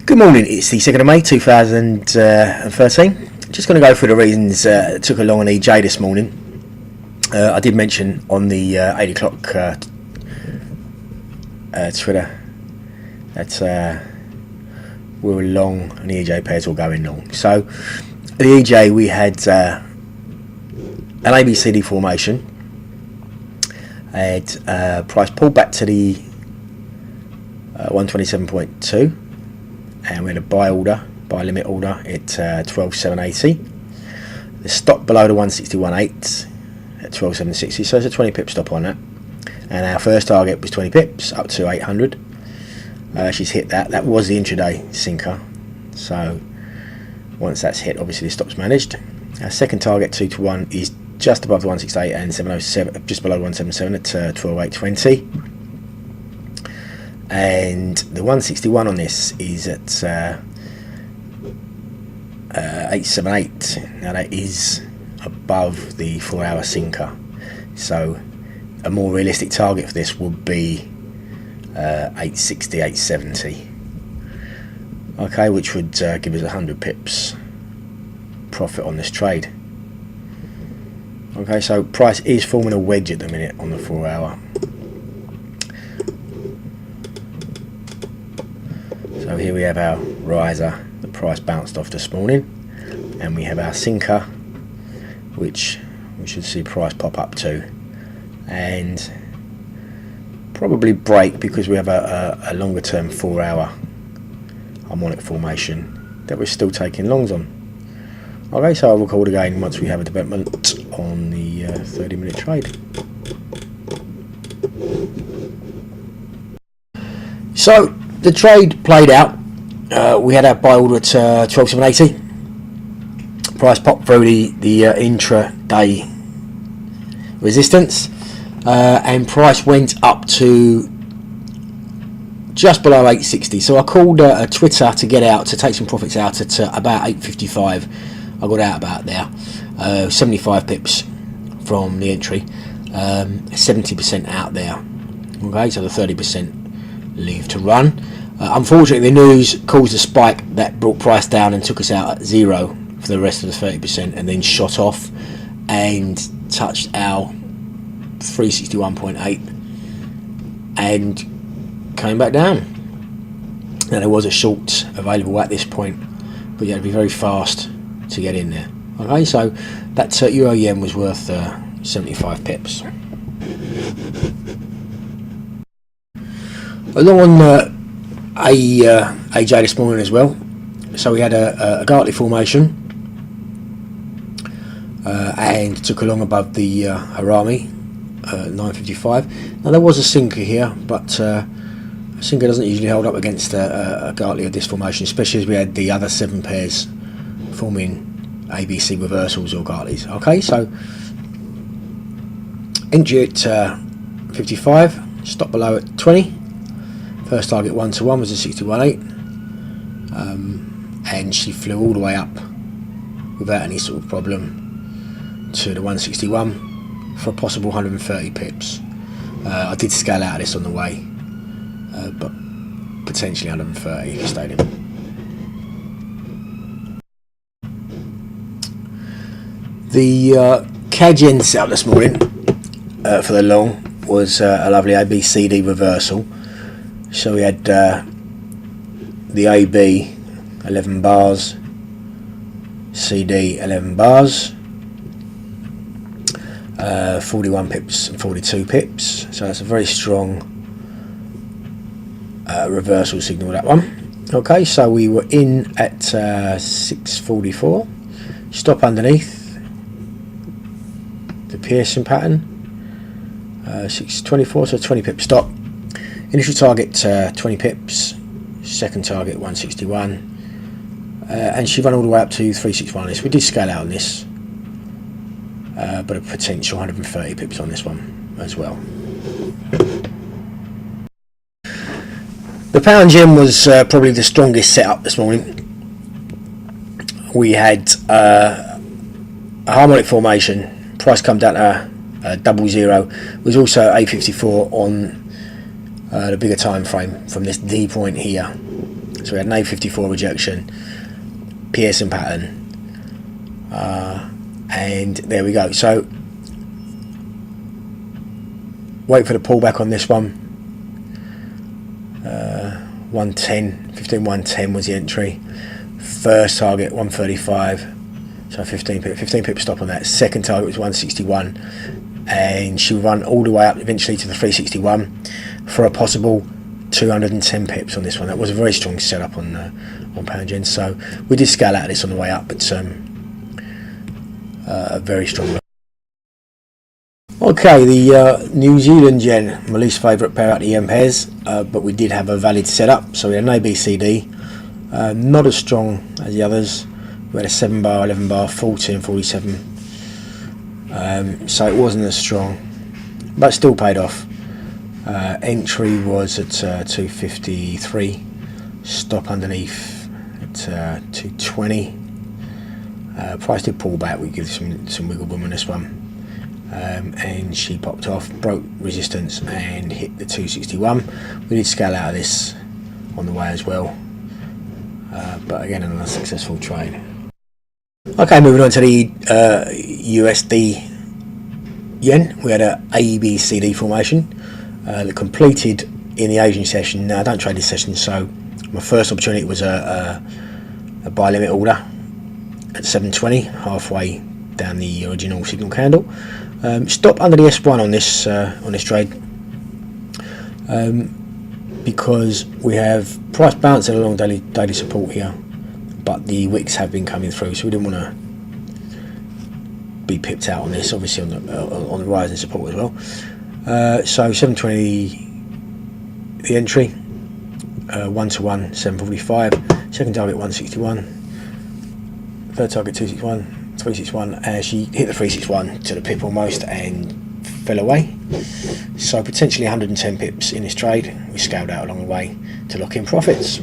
Good morning, it's the 2nd of May 2013. Just going to go through the reasons it took a long on EJ this morning. I did mention on the 8 o'clock Twitter that we were long and the EJ pairs were going long. So the EJ we had an ABCD formation, had price pulled back to the 127.2, and we had a buy limit order at 12,780. The stop below the 161.8 at 12,760, so it's a 20 pip stop on that. And our first target was 20 pips up to 800. She's hit that. That was the intraday sinker. So once that's hit, obviously the stop's managed. Our second target 2 to 1 is just above the 168 and 707, just below 177 at 12,820. And the 161 on this is at 878. Now that is above the 4-hour sinker, so a more realistic target for this would be 860, 870. Okay, which would give us 100 pips profit on this trade. Okay, so price is forming a wedge at the minute on the 4-hour. So here we have our riser, the price bounced off this morning, and we have our sinker, which we should see price pop up to and probably break, because we have a longer term 4-hour harmonic formation that we're still taking longs on. Okay, so I'll record again once we have a development on the 30-minute trade. So the trade played out. We had our buy order at 12,780. Price popped through the intraday resistance, and price went up to just below 860. So I called a Twitter to get out to take some profits out at about 855. I got out about there, 75 pips from the entry, 70% out there. Okay, so the 30% leave to run. Unfortunately, the news caused a spike that brought price down and took us out at zero for the rest of the 30%, and then shot off and touched our 361.8 and came back down. Now there was a short available at this point, but you had to be very fast to get in there. Okay, so that Euro yen was worth 75 pips. Along on AJ this morning as well, so we had a Gartley formation and took along above the Harami 955. Now there was a sinker here, but a sinker doesn't usually hold up against a Gartley of this formation, especially as we had the other 7 pairs forming ABC reversals or Gartleys. Okay, so entry at 55, stop below at 20. First target 1 to 1 was a 61.8, and she flew all the way up without any sort of problem to the 161 for a possible 130 pips. I did scale out of this on the way, but potentially 130 if you stayed in. The CAD yen setup this morning for the long was a lovely ABCD reversal. So we had the AB 11 bars, CD 11 bars, 41 pips and 42 pips. So that's a very strong reversal signal, that one. Okay, so we were in at 644. Stop underneath the piercing pattern, 624, so 20 pip stop. Initial target 20 pips, second target 161, and she ran all the way up to 361 on this. We did scale out on this, but a potential 130 pips on this one as well. The pound yen was probably the strongest setup this morning. We had a harmonic formation, price come down to 00. It was also 854 on the bigger time frame from this D point here So we had an A54 rejection, Pearson pattern, and there we go. So wait for the pullback on this one. 110, 15110 was the entry. First target 135, so 15 pip stop on that. Second target was 161, and she run all the way up eventually to the 361 for a possible 210 pips on this one. That was a very strong setup on pound yen, so we did scale out of this on the way up, but a very strong. Okay, the New Zealand yen, my least favourite pair out of the yen pairs, but we did have a valid setup. So we had an ABCD, not as strong as the others. We had a 7 bar, 11 bar, 40 and 47, so it wasn't as strong, but still paid off. Entry was at 253, stop underneath at 220. Price did pull back, we give some wiggle room on this one. And she popped off, broke resistance and hit the 261. We did scale out of this on the way as well, but again another successful trade. Okay, moving on to the USD yen. We had a ABCD formation that completed in the Asian session. Now I don't trade this session, so my first opportunity was a buy limit order at 720, halfway down the original signal candle. Stop under the S1 on this trade, because we have price bouncing along daily support here, but the wicks have been coming through, so we didn't want to be pipped out on this. Obviously on the rising support as well. So 720 the entry, 1 to 1 745, second target 161, third target 261. 361, as she hit the 361 to the pip almost and fell away, so potentially 110 pips in this trade. We scaled out along the way to lock in profits.